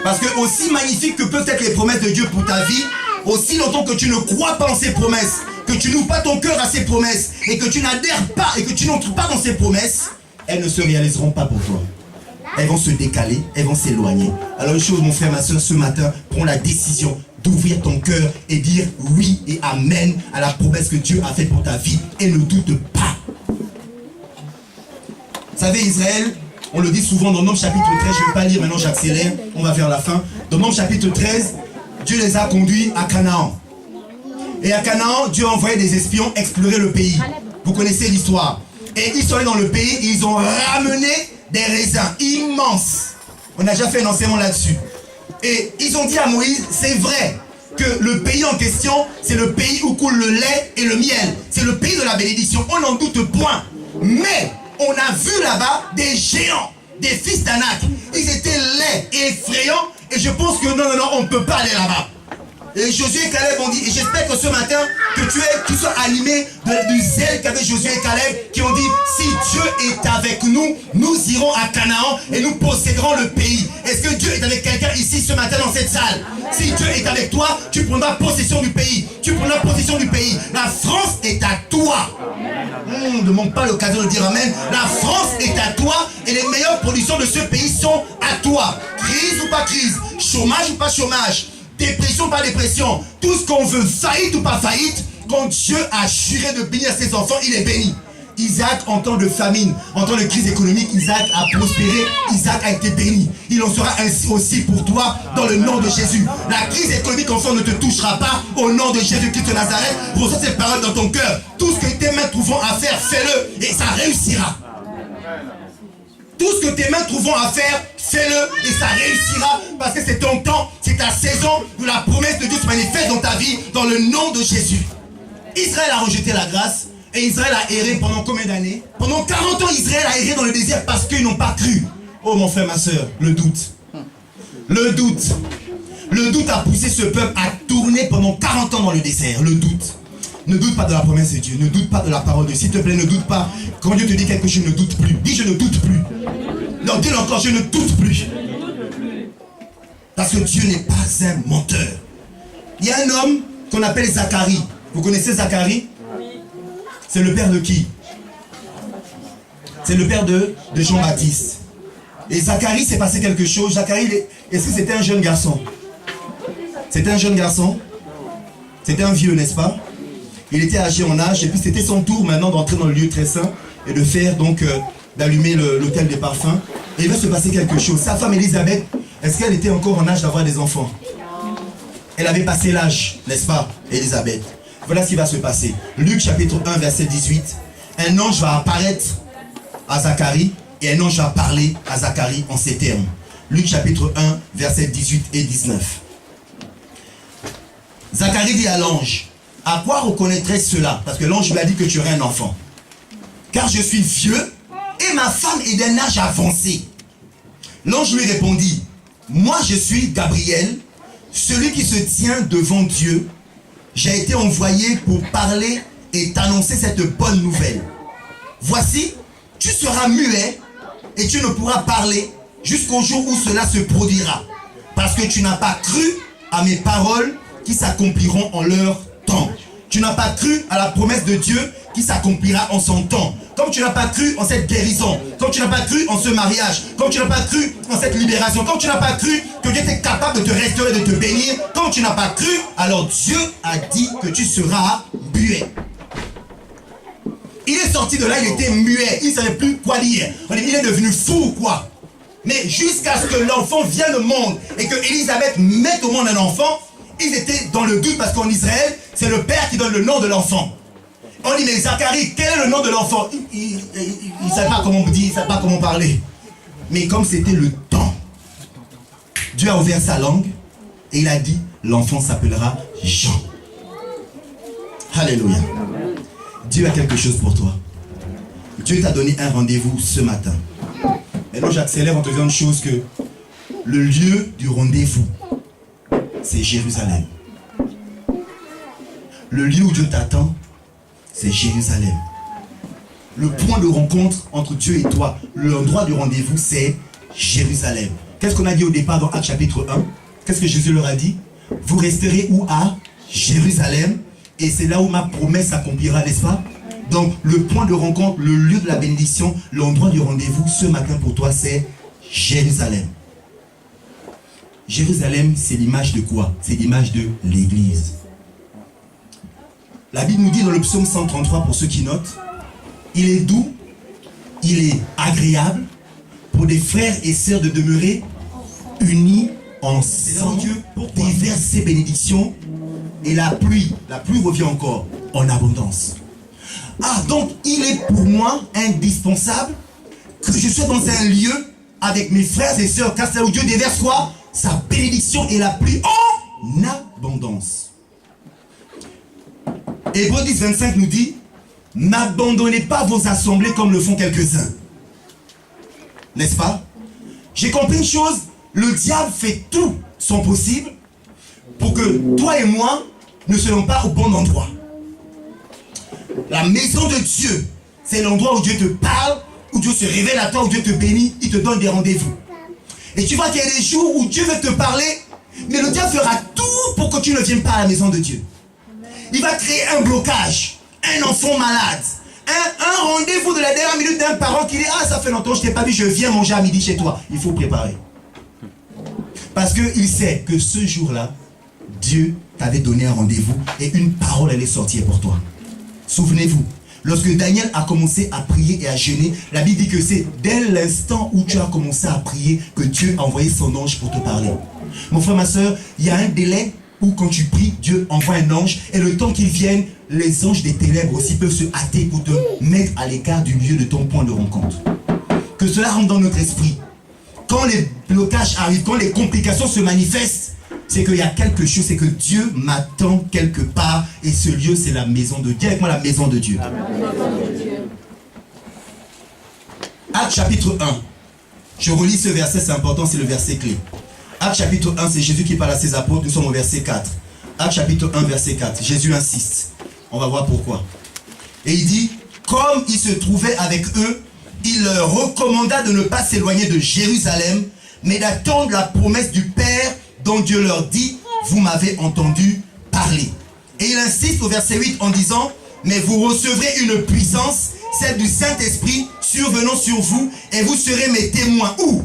Parce que aussi magnifique que peuvent être les promesses de Dieu pour ta vie, aussi longtemps que tu ne crois pas en ces promesses, que tu n'ouvres pas ton cœur à ces promesses et que tu n'adhères pas et que tu n'entres pas dans ces promesses, elles ne se réaliseront pas pour toi. elles vont se décaler, elles vont s'éloigner. Alors une chose, mon frère, ma soeur, ce matin, prends la décision d'ouvrir ton cœur et dire oui et amen à la promesse que Dieu a faite pour ta vie. Et ne doute pas. Vous savez, Israël, on le dit souvent dans Nombre chapitre 13, je ne vais pas lire maintenant, j'accélère, on va vers la fin. Dans Nombre chapitre 13, Dieu les a conduits à Canaan. Et à Canaan, Dieu a envoyé des espions explorer le pays. Vous connaissez l'histoire. Et ils sont allés dans le pays et ils ont ramené des raisins immenses. On a déjà fait un enseignement là-dessus. Et ils ont dit à Moïse, c'est vrai que le pays en question, c'est le pays où coule le lait et le miel. C'est le pays de la bénédiction, on n'en doute point. Mais on a vu là-bas des géants, des fils d'Anak. Ils étaient laids et effrayants. Et je pense que non, on ne peut pas aller là-bas. Et Josué et Caleb ont dit, et j'espère que ce matin, que tu sois animé du zèle qu'avait Josué et Caleb, qui ont dit, si Dieu est avec nous, nous irons à Canaan et nous posséderons le pays. Est-ce que Dieu est avec quelqu'un ici ce matin dans cette salle? Si Dieu est avec toi, tu prendras possession du pays. Tu prendras possession du pays. La France est à toi. Ne demande pas l'occasion de dire amen. La France est à toi et les meilleures productions de ce pays sont à toi. Crise ou pas crise, chômage ou pas chômage, dépression ou pas dépression, tout ce qu'on veut, faillite ou pas faillite, quand Dieu a juré de bénir ses enfants, il est béni. Isaac, en temps de famine, en temps de crise économique, Isaac a prospéré, Isaac a été béni. Il en sera ainsi aussi pour toi dans le nom de Jésus. La crise économique, enfant, ne te touchera pas au nom de Jésus-Christ de Nazareth. Reçois cette parole dans ton cœur. Tout ce que tes mains trouveront à faire, fais-le et ça réussira. Tout ce que tes mains trouveront à faire, fais-le et ça réussira parce que c'est ton temps, c'est ta saison où la promesse de Dieu se manifeste dans ta vie dans le nom de Jésus. Israël a rejeté la grâce et Israël a erré pendant combien d'années? Pendant 40 ans, Israël a erré dans le désert parce qu'ils n'ont pas cru. Oh mon frère, ma soeur, le doute. Le doute. Le doute a poussé ce peuple à tourner pendant 40 ans dans le désert. Le doute. Ne doute pas de la promesse de Dieu. Ne doute pas de la parole de Dieu. S'il te plaît, ne doute pas. Quand Dieu te dit quelque chose, ne doute plus. Dis, je ne doute plus. Non, dis-le encore, je ne doute plus. Parce que Dieu n'est pas un menteur. Il y a un homme qu'on appelle Zacharie. Vous connaissez Zacharie? C'est le père de qui? C'est le père de Jean-Baptiste. Et Zacharie, s'est passé quelque chose. Zacharie, est-ce que c'était un jeune garçon? C'était un jeune garçon? C'était un vieux, n'est-ce pas? Il était âgé en âge et puis c'était son tour maintenant d'entrer dans le lieu très saint et de faire donc, d'allumer l'autel des parfums. Et il va se passer quelque chose. Sa femme Élisabeth, est-ce qu'elle était encore en âge d'avoir des enfants? Elle avait passé l'âge, n'est-ce pas, Élisabeth? Voilà ce qui va se passer. Luc chapitre 1, verset 18. Un ange va apparaître à Zacharie et un ange va parler à Zacharie en ces termes. Luc chapitre 1, verset 18 et 19. Zacharie dit à l'ange, à quoi reconnaîtrais cela? Parce que l'ange lui a dit que tu aurais un enfant. Car je suis vieux et ma femme est d'un âge avancé. L'ange lui répondit, moi je suis Gabriel, celui qui se tient devant Dieu. J'ai été envoyé pour parler et t'annoncer cette bonne nouvelle. Voici, tu seras muet et tu ne pourras parler jusqu'au jour où cela se produira. Parce que tu n'as pas cru à mes paroles qui s'accompliront en leur temps. Tu n'as pas cru à la promesse de Dieu qui s'accomplira en son temps. Comme tu n'as pas cru en cette guérison, comme tu n'as pas cru en ce mariage, comme tu n'as pas cru en cette libération, comme tu n'as pas cru que Dieu était capable de te restaurer, de te bénir, comme tu n'as pas cru, alors Dieu a dit que tu seras muet. Il est sorti de là, il était muet, il ne savait plus quoi dire. Il est devenu fou ou quoi? Mais jusqu'à ce que l'enfant vienne au monde et que Élisabeth mette au monde un enfant, ils étaient dans le doute parce qu'en Israël, c'est le père qui donne le nom de l'enfant. On dit, mais Zacharie, quel est le nom de l'enfant? Il ne savait pas comment dire, il ne savait pas comment parler. Mais comme c'était le temps, Dieu a ouvert sa langue et il a dit, l'enfant s'appellera Jean. Alléluia. Dieu a quelque chose pour toi. Dieu t'a donné un rendez-vous ce matin. Maintenant, j'accélère en te disant une chose que le lieu du rendez-vous, c'est Jérusalem. Le lieu où Dieu t'attend, c'est Jérusalem. Le point de rencontre entre Dieu et toi, l'endroit du rendez-vous, c'est Jérusalem. Qu'est-ce qu'on a dit au départ dans Actes chapitre 1? Qu'est-ce que Jésus leur a dit? Vous resterez où? À Jérusalem. Et c'est là où ma promesse s'accomplira, n'est-ce pas? Donc, le point de rencontre, le lieu de la bénédiction, l'endroit du rendez-vous, ce matin pour toi, c'est Jérusalem. Jérusalem, c'est l'image de quoi? C'est l'image de l'église. La Bible nous dit dans le psaume 133, pour ceux qui notent, il est doux, il est agréable pour des frères et sœurs de demeurer unis ensemble. Dieu déverse ses bénédictions et la pluie revient encore en abondance. Ah, donc il est pour moi indispensable que je sois dans un lieu avec mes frères et sœurs, car c'est là où Dieu déverse quoi? Sa bénédiction et la pluie en abondance. Hébreux 10, 25 nous dit: n'abandonnez pas vos assemblées comme le font quelques-uns. N'est-ce pas? J'ai compris une chose, le diable fait tout son possible pour que toi et moi ne soyons pas au bon endroit. La maison de Dieu, c'est l'endroit où Dieu te parle, où Dieu se révèle à toi, où Dieu te bénit, il te donne des rendez-vous. Et tu vois qu'il y a des jours où Dieu veut te parler, mais le diable fera tout pour que tu ne viennes pas à la maison de Dieu. Il va créer un blocage, un enfant malade, un rendez-vous de la dernière minute d'un parent qui dit: ah, ça fait longtemps que je ne t'ai pas vu, je viens manger à midi chez toi. Il faut préparer. Parce qu'il sait que ce jour-là, Dieu t'avait donné un rendez-vous et une parole allait sortir pour toi. Souvenez-vous, lorsque Daniel a commencé à prier et à jeûner, la Bible dit que c'est dès l'instant où tu as commencé à prier que Dieu a envoyé son ange pour te parler. Mon frère, ma soeur, il y a un délai où quand tu pries, Dieu envoie un ange et le temps qu'il vienne, les anges des ténèbres aussi peuvent se hâter pour te mettre à l'écart du lieu de ton point de rencontre. Que cela rentre dans notre esprit. Quand les blocages arrivent, quand les complications se manifestent, c'est qu'il y a quelque chose, c'est que Dieu m'attend quelque part et ce lieu, c'est la maison de Dieu. Dis avec moi, la maison de Dieu. Actes chapitre 1. Je relis ce verset, c'est important, c'est le verset clé. Actes chapitre 1, c'est Jésus qui parle à ses apôtres, nous sommes au verset 4. Actes chapitre 1, verset 4. Jésus insiste. On va voir pourquoi. Et il dit: comme il se trouvait avec eux, il leur recommanda de ne pas s'éloigner de Jérusalem, mais d'attendre la promesse du Père dont Dieu leur dit: vous m'avez entendu parler. Et il insiste au verset 8 en disant: mais vous recevrez une puissance, celle du Saint-Esprit, survenant sur vous, et vous serez mes témoins. Où?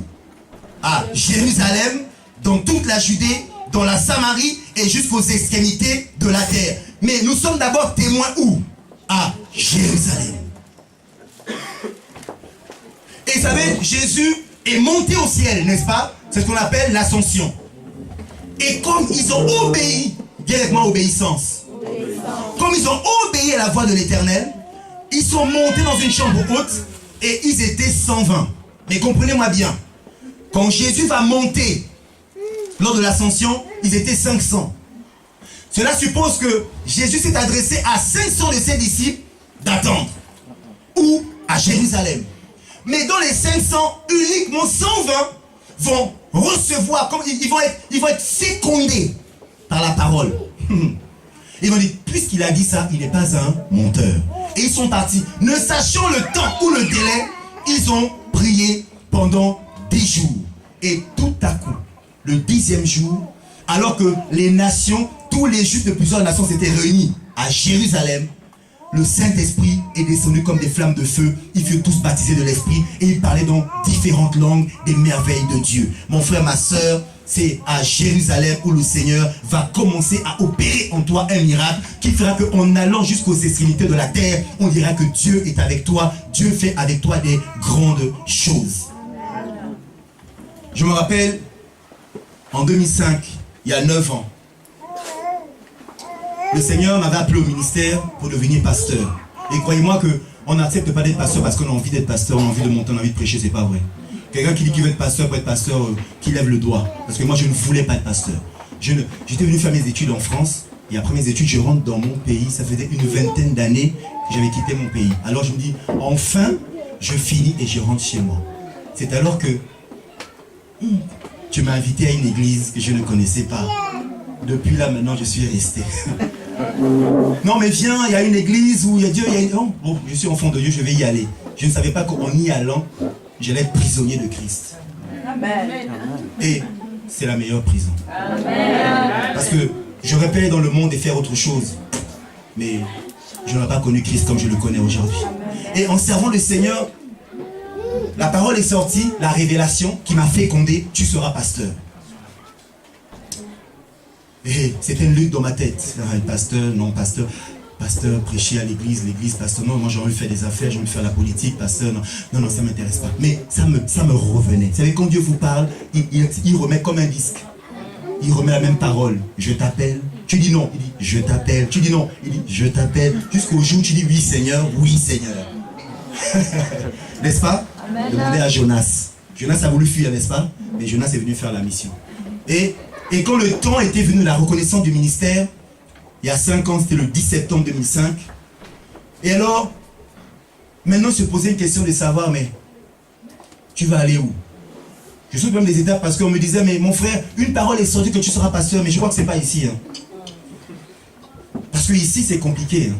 À Jérusalem, dans toute la Judée, dans la Samarie et jusqu'aux extrémités de la terre. Mais nous sommes d'abord témoins où? À Jérusalem. Et vous savez, Jésus est monté au ciel, n'est-ce pas? C'est ce qu'on appelle l'ascension. Et comme ils ont obéi, dis avec moi obéissance. Comme ils ont obéi à la voix de l'Éternel, ils sont montés dans une chambre haute et ils étaient 120. Mais comprenez-moi bien, quand Jésus va monter lors de l'ascension, ils étaient 500. Cela suppose que Jésus s'est adressé à 500 de ses disciples d'attendre. Ou à Jérusalem. Mais dans les 500, uniquement 120 vont recevoir, comme ils vont être fécondés par la parole. Ils vont dire, puisqu'il a dit ça, il n'est pas un menteur. Et ils sont partis. Ne sachant le temps ou le délai, ils ont prié pendant 10 jours. Et tout à coup, le 10e jour, alors que les nations, tous les juifs de plusieurs nations s'étaient réunis à Jérusalem, le Saint-Esprit est descendu comme des flammes de feu. Ils furent tous baptisés de l'Esprit et ils parlaient dans différentes langues des merveilles de Dieu. Mon frère, ma soeur, c'est à Jérusalem où le Seigneur va commencer à opérer en toi un miracle qui fera qu'en allant jusqu'aux extrémités de la terre, on dira que Dieu est avec toi. Dieu fait avec toi des grandes choses. Je me rappelle, en 2005, il y a 9 ans, le Seigneur m'avait appelé au ministère pour devenir pasteur. Et croyez-moi qu'on n'accepte pas d'être pasteur parce qu'on a envie d'être pasteur, on a envie de monter, on a envie de prêcher, c'est pas vrai. Quelqu'un qui dit qu'il veut être pasteur pour être pasteur, qui lève le doigt. Parce que moi, je ne voulais pas être pasteur. J'étais venu faire mes études en France. Et après mes études, je rentre dans mon pays. Ça faisait une vingtaine d'années que j'avais quitté mon pays. Alors je me dis, enfin, je finis et je rentre chez moi. C'est alors que tu m'as invité à une église que je ne connaissais pas. Depuis là, maintenant, je suis resté. Non, mais viens, il y a une église où il y a Dieu. Oh, bon, je suis enfant de Dieu, je vais y aller. Je ne savais pas qu'en y allant, j'allais être prisonnier de Christ. Amen. Et c'est la meilleure prison. Amen. Parce que j'aurais pu aller dans le monde et faire autre chose. Mais je n'aurais pas connu Christ comme je le connais aujourd'hui. Et en servant le Seigneur, la parole est sortie, la révélation qui m'a fécondé, tu seras pasteur. Et c'était une lutte dans ma tête. Pasteur, non, pasteur. Pasteur, prêcher à l'église, pasteur, non, moi j'ai envie de faire des affaires, j'ai envie de faire la politique, pasteur, non, ça ne m'intéresse pas. Mais ça me revenait. Vous savez, quand Dieu vous parle, il remet comme un disque. Il remet la même parole. Je t'appelle. Tu dis non, il dit je t'appelle. Tu dis non, il dit je t'appelle. Jusqu'au jour où tu dis oui Seigneur, oui Seigneur. N'est-ce pas? Demandez à Jonas. Jonas a voulu fuir, n'est-ce pas? Mais Jonas est venu faire la mission. Et quand le temps était venu, la reconnaissance du ministère, il y a 5 ans, c'était le 10 septembre 2005. Et alors, maintenant se poser une question de savoir, mais tu vas aller où? Je suis même des étapes parce qu'on me disait, mais mon frère, une parole est sortie que tu seras pasteur, mais je crois que ce n'est pas ici. Parce que ici, c'est compliqué.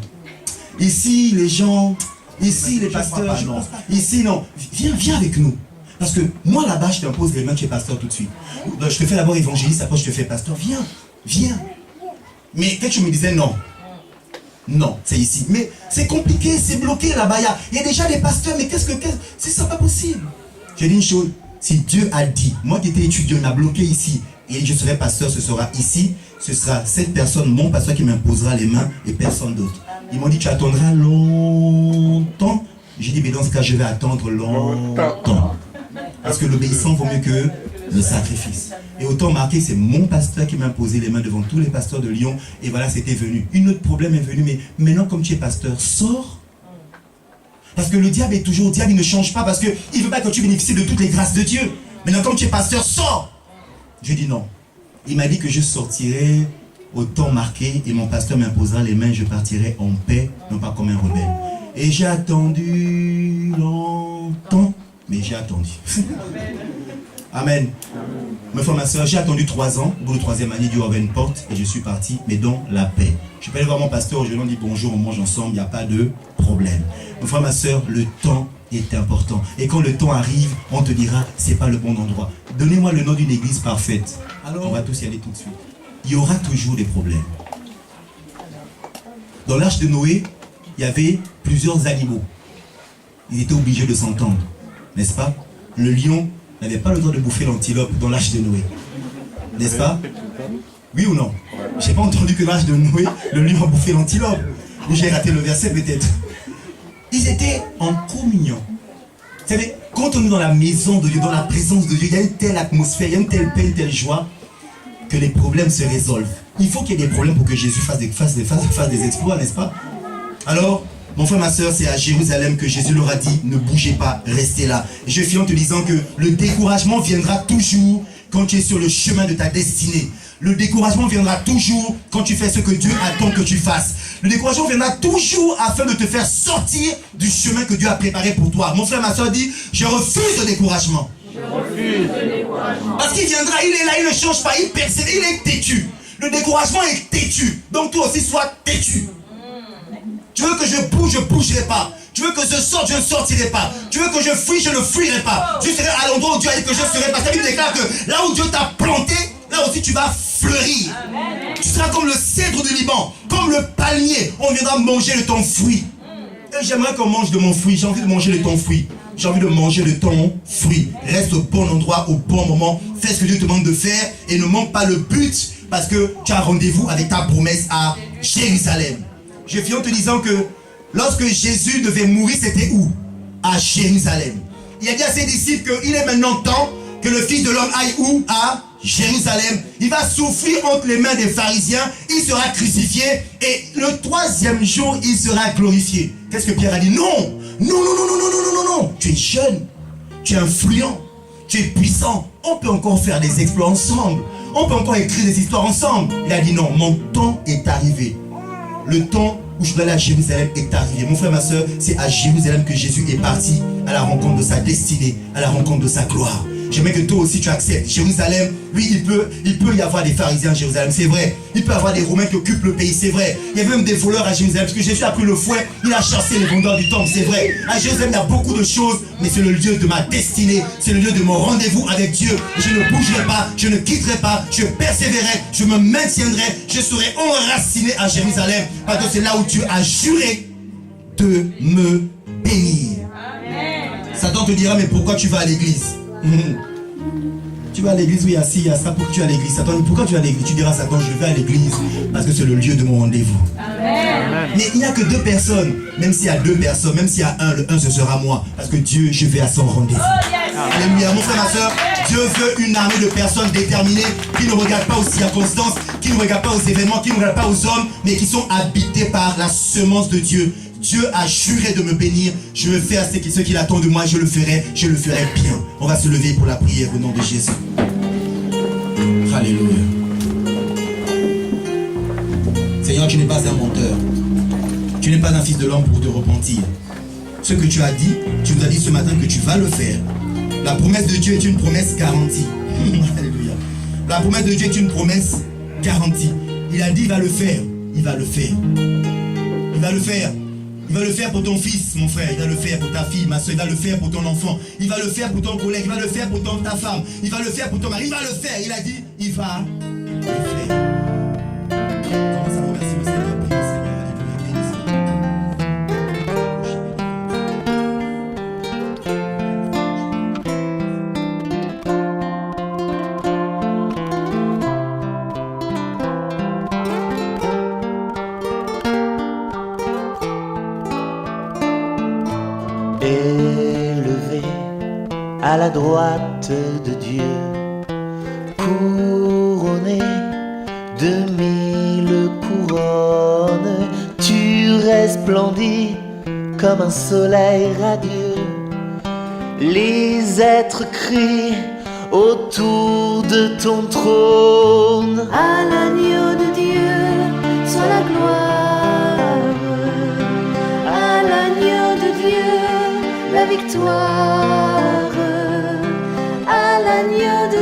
Ici, les gens, ici, les pasteurs, non. Ici, non. Viens avec nous. Parce que moi, là-bas, je t'impose les mains, tu es pasteur tout de suite. Je te fais d'abord évangéliste, après je te fais pasteur. Viens. Mais quand tu me disais non, c'est ici. Mais c'est compliqué, c'est bloqué là-bas. Il y a déjà des pasteurs, mais c'est ça pas possible. Je dis une chose, si Dieu a dit, moi qui étais étudiant, il m'a bloqué ici, et je serai pasteur, ce sera ici, ce sera cette personne, mon pasteur qui m'imposera les mains et personne d'autre. Ils m'ont dit, tu attendras longtemps. J'ai dit, mais dans ce cas, je vais attendre longtemps. Parce que l'obéissance vaut mieux que le sacrifice. Et autant marqué, c'est mon pasteur qui m'a imposé les mains devant tous les pasteurs de Lyon. Et voilà, c'était venu. Une autre problème est venu, mais maintenant, comme tu es pasteur, sors. Parce que le diable est toujours, le diable il ne change pas parce qu'il ne veut pas que tu bénéficies de toutes les grâces de Dieu. Maintenant, comme tu es pasteur, sors. Je dis non. Il m'a dit que je sortirai au temps marqué et mon pasteur m'imposera les mains, je partirai en paix, non pas comme un rebelle. Et j'ai attendu longtemps, mais j'ai attendu. Amen. Mes frères, ma soeur, j'ai attendu 3 ans. Au bout de 3e année, Dieu a ouvert une porte et je suis parti, mais dans la paix. Je peux aller voir mon pasteur, je lui dis bonjour, on mange ensemble, il n'y a pas de problème. Mes frères, ma soeur, le temps est important. Et quand le temps arrive, on te dira, c'est pas le bon endroit. Donnez-moi le nom d'une église parfaite. Alors, on va tous y aller tout de suite. Il y aura toujours des problèmes. Dans l'arche de Noé, il y avait plusieurs animaux. Ils étaient obligés de s'entendre, n'est-ce pas? Le lion n'avait pas le droit de bouffer l'antilope dans l'arche de Noé. N'est-ce pas? Oui ou non? Je n'ai pas entendu que l'arche de Noé, le lion a bouffé l'antilope. Ou j'ai raté le verset peut-être. Ils étaient en communion. Vous savez, quand on est dans la maison de Dieu, dans la présence de Dieu, il y a une telle atmosphère, il y a une telle paix, une telle joie, que les problèmes se résolvent. Il faut qu'il y ait des problèmes pour que Jésus fasse des exploits, n'est-ce pas? Alors, mon frère, ma soeur, c'est à Jérusalem que Jésus leur a dit, ne bougez pas, restez là. Et je finis en te disant que le découragement viendra toujours quand tu es sur le chemin de ta destinée. Le découragement viendra toujours quand tu fais ce que Dieu attend que tu fasses. Le découragement viendra toujours afin de te faire sortir du chemin que Dieu a préparé pour toi. Mon frère, ma soeur dit, je refuse le découragement. Je refuse le découragement. Parce qu'il viendra, il est là, il ne change pas, il persévère, il est têtu. Le découragement est têtu. Donc toi aussi, sois têtu. Tu veux que je bouge, je ne bougerai pas. Tu veux que je sorte, je ne sortirai pas. Tu veux que je fuis, je ne fuirai pas. Je serai à l'endroit où Dieu a dit que je serai. Parce qu'il déclare que là où Dieu t'a planté, là aussi tu vas fleurir. Amen. Tu seras comme le cèdre du Liban, comme le palmier. On viendra manger de ton fruit. Et j'aimerais qu'on mange de mon fruit. J'ai envie de manger de ton fruit. J'ai envie de manger de ton fruit. Reste au bon endroit, au bon moment. Fais ce que Dieu te demande de faire et ne manque pas le but parce que tu as rendez-vous avec ta promesse à Jérusalem. Je finis en te disant que lorsque Jésus devait mourir, c'était où? À Jérusalem. Il a dit à ses disciples qu'il est maintenant temps que le Fils de l'homme aille où? À Jérusalem. Il va souffrir entre les mains des pharisiens, il sera crucifié et le 3e jour, il sera glorifié. Qu'est-ce que Pierre a dit? Non, non. Tu es jeune, tu es influent, tu es puissant. On peut encore faire des exploits ensemble. On peut encore écrire des histoires ensemble. Il a dit non, mon temps est arrivé. Le temps où je dois aller à Jérusalem est arrivé. Mon frère, ma soeur, c'est à Jérusalem que Jésus est parti à la rencontre de sa destinée, à la rencontre de sa gloire. J'aimerais que toi aussi tu acceptes. Jérusalem, oui, il peut y avoir des pharisiens à Jérusalem, c'est vrai. Il peut y avoir des Romains qui occupent le pays, c'est vrai. Il y avait même des voleurs à Jérusalem, parce que Jésus a pris le fouet, il a chassé les vendeurs du temple, c'est vrai. À Jérusalem, il y a beaucoup de choses, mais c'est le lieu de ma destinée, c'est le lieu de mon rendez-vous avec Dieu. Je ne bougerai pas, je ne quitterai pas, je persévérerai, je me maintiendrai, je serai enraciné à Jérusalem, parce que c'est là où Dieu a juré de me bénir. Satan te dira, mais pourquoi tu vas à l'église? Tu vas à l'église, oui, assis, il y a ça, pourquoi tu vas à l'église? Satan, pourquoi tu vas à l'église? Tu diras, Satan, je vais à l'église parce que c'est le lieu de mon rendez-vous. Mais il n'y a que deux personnes. Même s'il y a deux personnes, même s'il y a un, le un ce sera moi. Parce que Dieu, je vais à son rendez-vous. Alléluia. Mon frère, ma soeur, Dieu veut une armée de personnes déterminées qui ne regardent pas aux circonstances, qui ne regardent pas aux événements, qui ne regardent pas aux hommes, mais qui sont habitées par la semence de Dieu. Dieu a juré de me bénir. Je vais faire ce qu'il attend de moi. Je le ferai bien. On va se lever pour la prière au nom de Jésus. Alléluia. Seigneur, tu n'es pas un menteur. Tu n'es pas un fils de l'homme pour te repentir. Ce que tu as dit, tu nous as dit ce matin que tu vas le faire. La promesse de Dieu est une promesse garantie. Alléluia. La promesse de Dieu est une promesse garantie. Il a dit il va le faire. Il va le faire. Il va le faire. Il va le faire pour ton fils, mon frère. Il va le faire pour ta fille, ma soeur. Il va le faire pour ton enfant. Il va le faire pour ton collègue. Il va le faire pour ta femme. Il va le faire pour ton mari. Il va le faire. Il a dit, il va le faire. Commence à remercier le Seigneur. Prie le Seigneur. Élevé à la droite de Dieu, couronné de 1000 couronnes, tu resplendis comme un soleil radieux. Les êtres crient autour de ton trône. À l'agneau de Dieu soit la gloire. À l'agneau de Dieu la victoire. À l'agneau de